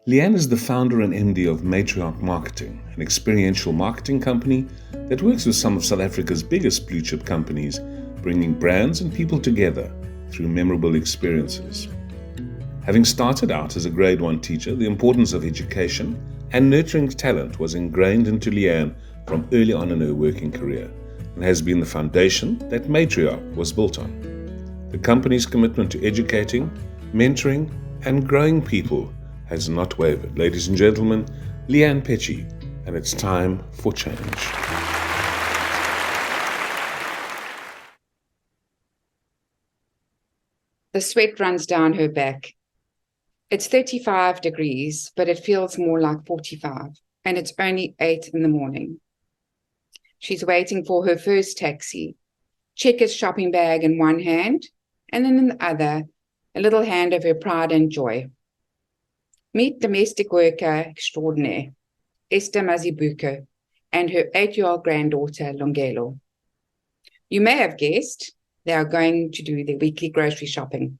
Leanne is the founder and MD of Matriarch Marketing, an experiential marketing company that works with some of South Africa's biggest blue-chip companies, bringing brands and people together through memorable experiences. Having started out as a grade 1 teacher, the importance of education and nurturing talent was ingrained into Leanne from early on in her working career and has been the foundation that Matriarch was built on. The company's commitment to educating, mentoring, and growing people has not wavered. Ladies and gentlemen, Leanne Pechey, and it's time for change. The sweat runs down her back. It's 35 degrees, but it feels more like 45, and it's only 8 in the morning. She's waiting for her first taxi, Checkers shopping bag in one hand, and then in the other, a little hand of her pride and joy. Meet domestic worker extraordinaire, Esther Mazibuko, and her 8-year-old granddaughter, Longelo. You may have guessed they are going to do their weekly grocery shopping,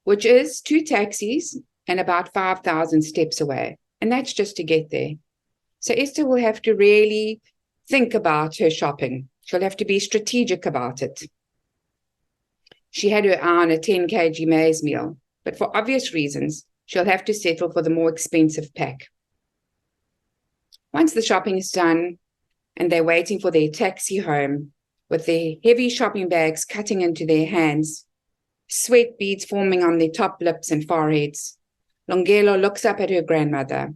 which is 2 taxis and about 5,000 steps away, and that's just to get there. So Esther will have to really think about her shopping. She'll have to be strategic about it. She had her eye on a 10 kg maize meal, but for obvious reasons, she'll have to settle for the more expensive pack. Once the shopping is done and they're waiting for their taxi home with their heavy shopping bags cutting into their hands, sweat beads forming on their top lips and foreheads, Longelo looks up at her grandmother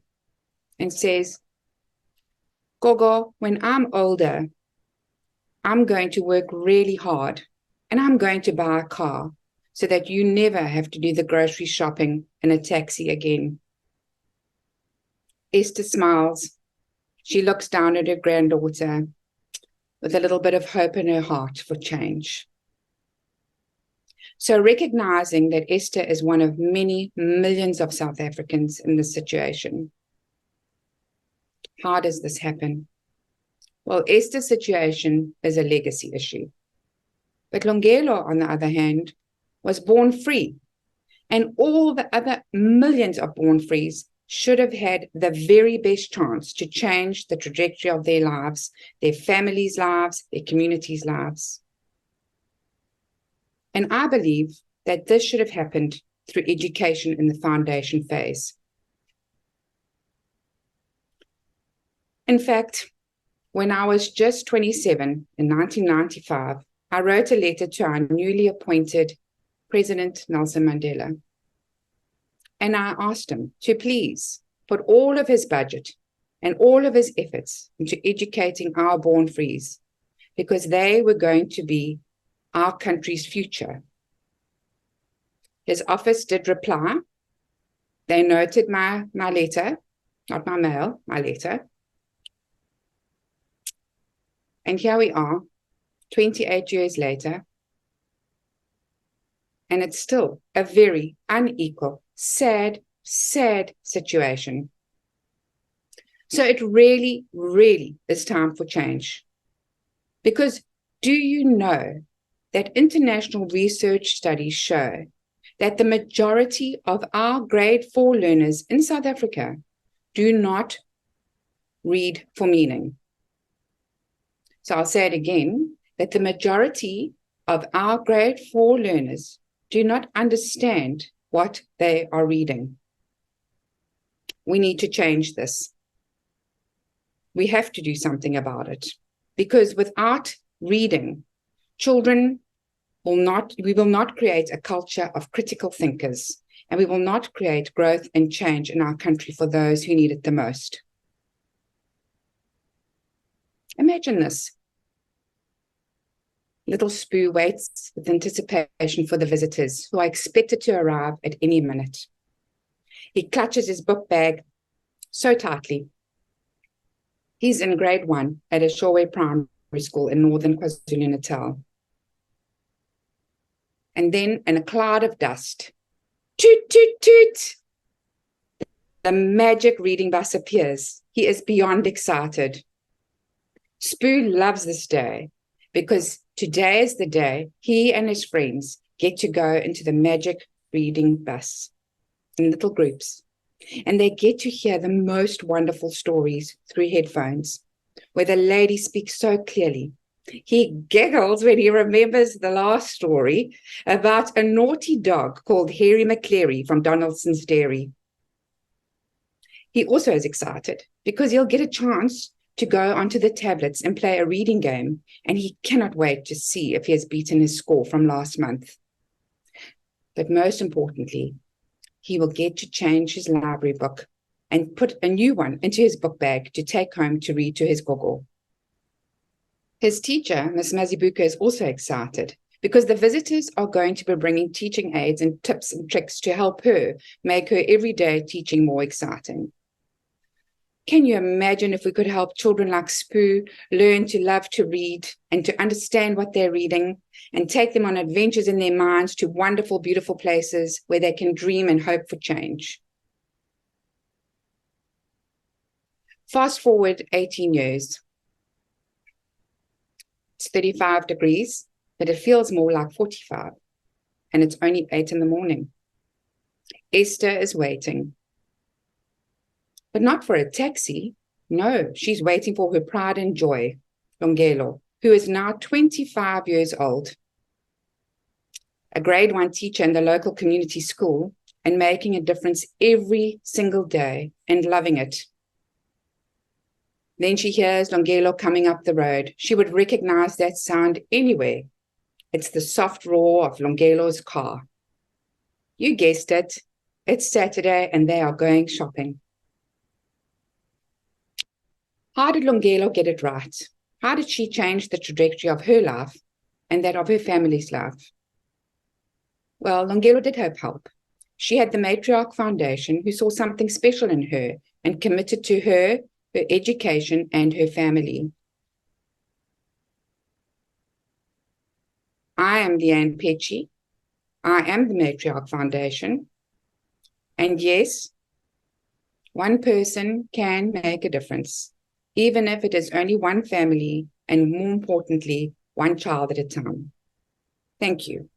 and says, "Gogo, when I'm older, I'm going to work really hard and I'm going to buy a car so that you never have to do the grocery shopping in a taxi again." Esther smiles. She looks down at her granddaughter with a little bit of hope in her heart for change. So recognizing that Esther is one of many millions of South Africans in this situation, how does this happen? Well, Esther's situation is a legacy issue. But Longelo, on the other hand, was born free, and all the other millions of born frees should have had the very best chance to change the trajectory of their lives, their families' lives, their communities' lives. And I believe that this should have happened through education in the foundation phase. In fact, when I was just 27 in 1995, I wrote a letter to our newly appointed President Nelson Mandela. And I asked him to please put all of his budget and all of his efforts into educating our born frees, because they were going to be our country's future. His office did reply. They noted my letter, not my mail, my letter. And here we are, 28 years later, and it's still a very unequal, sad situation. So it really, really is time for change. Because do you know that international research studies show that the majority of our grade 4 learners in South Africa do not read for meaning? So I'll say it again, that the majority of our grade 4 learners do not understand what they are reading. We need to change this. We have to do something about it, because without reading, we will not create a culture of critical thinkers, and we will not create growth and change in our country for those who need it the most. Imagine this. Little Spoo waits with anticipation for the visitors who are expected to arrive at any minute. He clutches his book bag so tightly. He's in grade 1 at a Shoreway Primary School in northern KwaZulu-Natal. And then in a cloud of dust, toot, toot, toot, the magic reading bus appears. He is beyond excited. Spoo loves this day because today is the day he and his friends get to go into the magic reading bus in little groups And they get to hear the most wonderful stories through headphones, where the lady speaks so clearly. He giggles when he remembers the last story about a naughty dog called Harry McCleary from Donaldson's Dairy. He also is excited because he'll get a chance to go onto the tablets and play a reading game, and he cannot wait to see if he has beaten his score from last month. But most importantly, he will get to change his library book and put a new one into his book bag to take home to read to his gogo. His teacher, Miss Mazibuka, is also excited because the visitors are going to be bringing teaching aids and tips and tricks to help her make her everyday teaching more exciting. Can you imagine if we could help children like Spoo learn to love to read and to understand what they're reading and take them on adventures in their minds to wonderful, beautiful places where they can dream and hope for change? Fast forward 18 years. It's 35 degrees, but it feels more like 45, and it's only 8 in the morning. Esther is waiting. But not for a taxi. No, she's waiting for her pride and joy, Longelo, who is now 25 years old, a grade 1 teacher in the local community school and making a difference every single day and loving it. Then she hears Longelo coming up the road. She would recognize that sound anywhere. It's the soft roar of Longelo's car. You guessed it. It's Saturday and they are going shopping. How did Longelo get it right? How did she change the trajectory of her life and that of her family's life? Well, Longelo did have help. She had the Matriarch Foundation who saw something special in her and committed to her education and her family. I am Leanne Pechey. I am the Matriarch Foundation. And yes, one person can make a difference, even if it is only one family and, more importantly, one child at a time. Thank you.